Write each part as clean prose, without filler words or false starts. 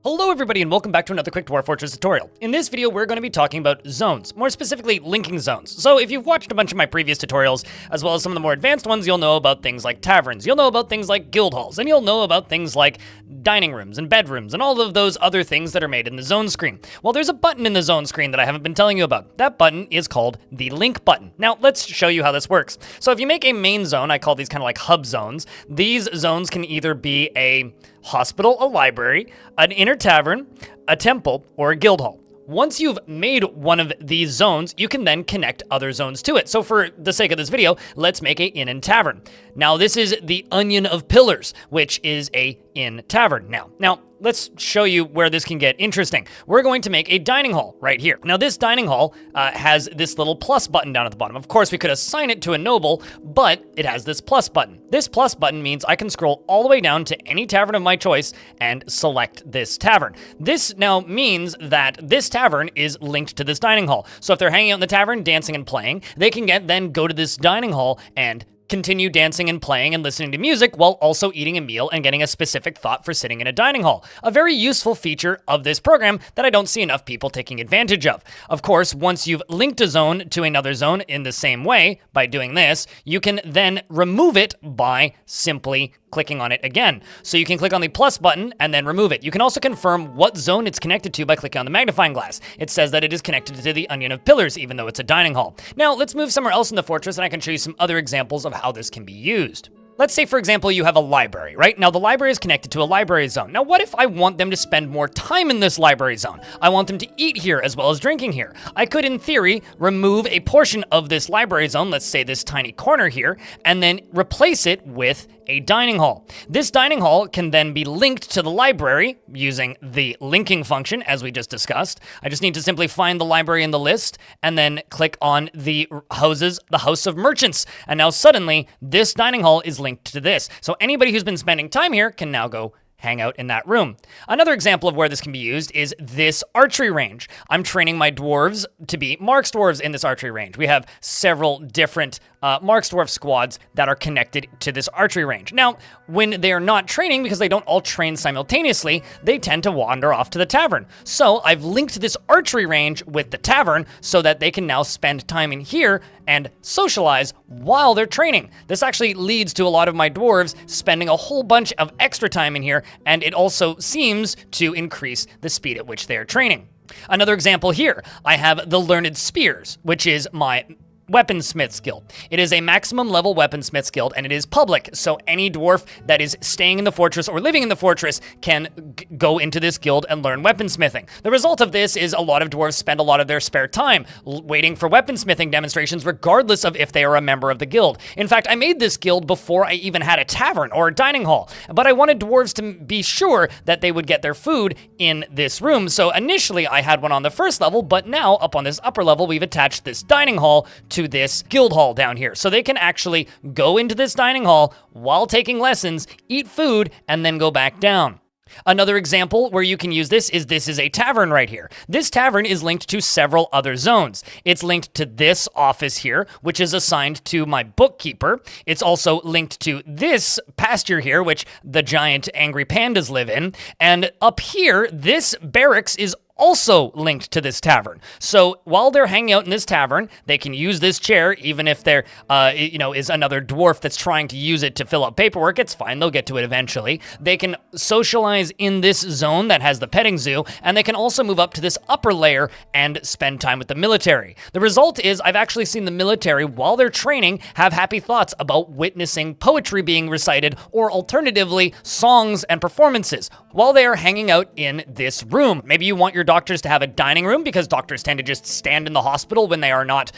Hello everybody and welcome back to another quick Dwarf Fortress tutorial. In this video we're going to be talking about zones, more specifically linking zones. So if you've watched a bunch of my previous tutorials, as well as some of the more advanced ones, you'll know about things like taverns, you'll know about things like guild halls, and you'll know about things like dining rooms and bedrooms and all of those other things that are made in the zone screen. Well, there's a button in the zone screen that I haven't been telling you about. That button is called the link button. Now let's show you how this works. So if you make a main zone, I call these kind of like hub zones, these zones can either be a hospital, a library, an inner tavern, a temple, or a guild hall. Once you've made one of these zones, you can then connect other zones to it. So for the sake of this video, let's make a inn and tavern. Now this is the Onion of Pillars, which is a inn tavern now. Let's show you where this can get interesting. We're going to make a dining hall right here. Now this dining hall has this little plus button down at the bottom. Of course, we could assign it to a noble, but it has this plus button. This plus button means I can scroll all the way down to any tavern of my choice and select this tavern. This now means that this tavern is linked to this dining hall. So if they're hanging out in the tavern, dancing and playing, they can then go to this dining hall and continue dancing and playing and listening to music while also eating a meal and getting a specific thought for sitting in a dining hall. A very useful feature of this program that I don't see enough people taking advantage of. Of course, once you've linked a zone to another zone in the same way, by doing this, you can then remove it by simply clicking on it again. So you can click on the plus button and then remove it. You can also confirm what zone it's connected to by clicking on the magnifying glass. It says that it is connected to the Onion of Pillars, even though it's a dining hall. Now let's move somewhere else in the fortress and I can show you some other examples of how this can be used. Let's say, for example, you have a library, right? Now, the library is connected to a library zone. Now, what if I want them to spend more time in this library zone? I want them to eat here as well as drinking here. I could, in theory, remove a portion of this library zone, let's say this tiny corner here, and then replace it with a dining hall. This dining hall can then be linked to the library using the linking function, as we just discussed. I just need to simply find the library in the list and then click on the House of Merchants. And now suddenly, this dining hall is linked to this. So anybody who's been spending time here can now go hang out in that room. Another example of where this can be used is this archery range. I'm training my dwarves to be Marks dwarves in this archery range. We have several different Marks dwarf squads that are connected to this archery range. Now, when they're not training, because they don't all train simultaneously, they tend to wander off to the tavern. So I've linked this archery range with the tavern so that they can now spend time in here and socialize while they're training. This actually leads to a lot of my dwarves spending a whole bunch of extra time in here, and it also seems to increase the speed at which they are training. Another example here, I have the Learned Spears, which is my weaponsmith's guild. It is a maximum level weaponsmith's guild and it is public, so any dwarf that is staying in the fortress or living in the fortress can go into this guild and learn weaponsmithing. The result of this is a lot of dwarves spend a lot of their spare time waiting for weaponsmithing demonstrations regardless of if they are a member of the guild. In fact, I made this guild before I even had a tavern or a dining hall, but I wanted dwarves to be sure that they would get their food in this room. So initially I had one on the first level, but now up on this upper level we've attached this dining hall to this guild hall down here. So they can actually go into this dining hall while taking lessons, eat food, and then go back down. Another example where you can use this is a tavern right here. This tavern is linked to several other zones. It's linked to this office here, which is assigned to my bookkeeper. It's also linked to this pasture here, which the giant angry pandas live in. And up here, this barracks is also linked to this tavern. So while they're hanging out in this tavern, they can use this chair, even if there, is another dwarf that's trying to use it to fill out paperwork. It's fine, they'll get to it eventually. They can socialize in this zone that has the petting zoo, and they can also move up to this upper layer and spend time with the military. The result is I've actually seen the military, while they're training, have happy thoughts about witnessing poetry being recited, or alternatively, songs and performances, while they are hanging out in this room. Maybe you want your doctors to have a dining room because doctors tend to just stand in the hospital when they are not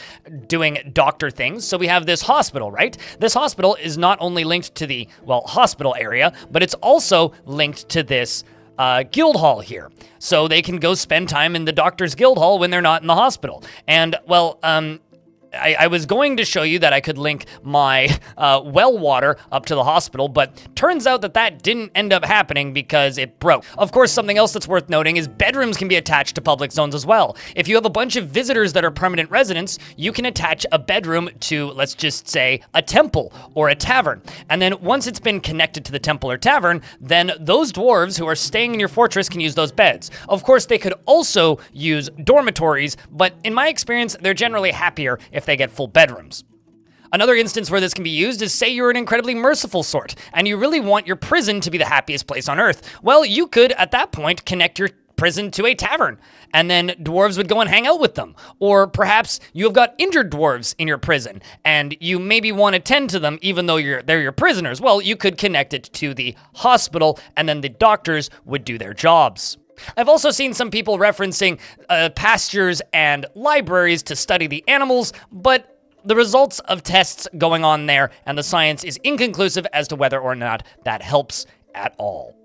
doing doctor things. So we have this hospital, right? This hospital is not only linked to the, hospital area, but it's also linked to this guild hall here. So they can go spend time in the doctor's guild hall when they're not in the hospital. And, I was going to show you that I could link my well water up to the hospital, but turns out that that didn't end up happening because it broke. Of course, something else that's worth noting is bedrooms can be attached to public zones as well. If you have a bunch of visitors that are permanent residents, you can attach a bedroom to, let's just say, a temple or a tavern. And then once it's been connected to the temple or tavern, then those dwarves who are staying in your fortress can use those beds. Of course, they could also use dormitories, but in my experience, they're generally happier if they get full bedrooms. Another instance where this can be used is, say you're an incredibly merciful sort, and you really want your prison to be the happiest place on Earth. Well, you could, at that point, connect your prison to a tavern, and then dwarves would go and hang out with them. Or perhaps you have got injured dwarves in your prison, and you maybe want to tend to them even though they're your prisoners. Well, you could connect it to the hospital, and then the doctors would do their jobs. I've also seen some people referencing pastures and libraries to study the animals, but the results of tests going on there and the science is inconclusive as to whether or not that helps at all.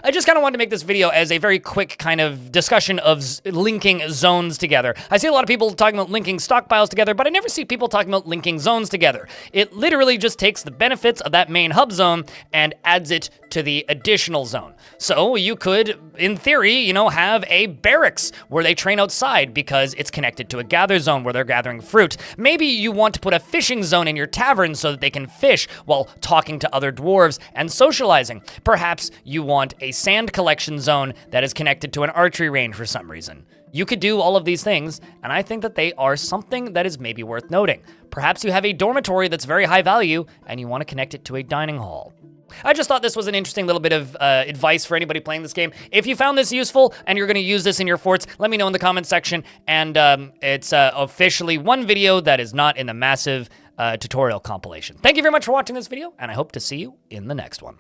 I just kind of wanted to make this video as a very quick kind of discussion of linking zones together. I see a lot of people talking about linking stockpiles together, but I never see people talking about linking zones together. It literally just takes the benefits of that main hub zone and adds it to the additional zone. So you could, in theory, have a barracks where they train outside because it's connected to a gather zone where they're gathering fruit. Maybe you want to put a fishing zone in your tavern so that they can fish while talking to other dwarves and socializing. Perhaps you want a sand collection zone that is connected to an archery range for some reason. You could do all of these things, and I think that they are something that is maybe worth noting. Perhaps you have a dormitory that's very high value, and you want to connect it to a dining hall. I just thought this was an interesting little bit of advice for anybody playing this game. If you found this useful and you're going to use this in your forts, let me know in the comments section. And it's officially one video that is not in the massive tutorial compilation. Thank you very much for watching this video, and I hope to see you in the next one.